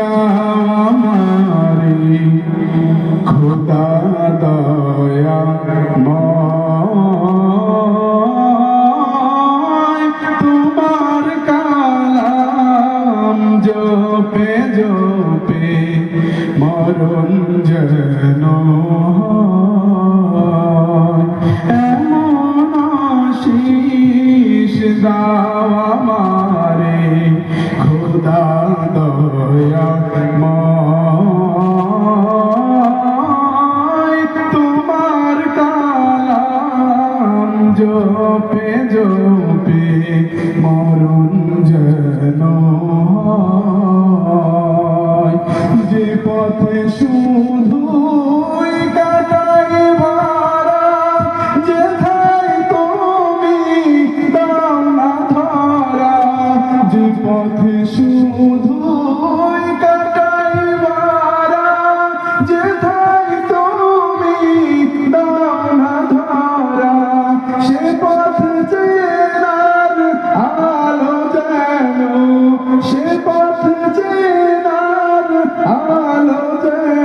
আমারে খোদা দয়াময় তোমার কালাম জপে জপে মরণ যেন এমন আশিস দাও আমারে খোদা দয়াময় তোমার কালাম জপে জপে মরণ যেন যে পথে শুধুই কাটাই ভাড়া যেথায় তুমি দাও না ধরা যে পথে শুধুই কাটাই ভাড়া যেথায় তুমি দাও না ধরা সে পথ চেনার আলো যেন সে পথ চেনার আলো যেন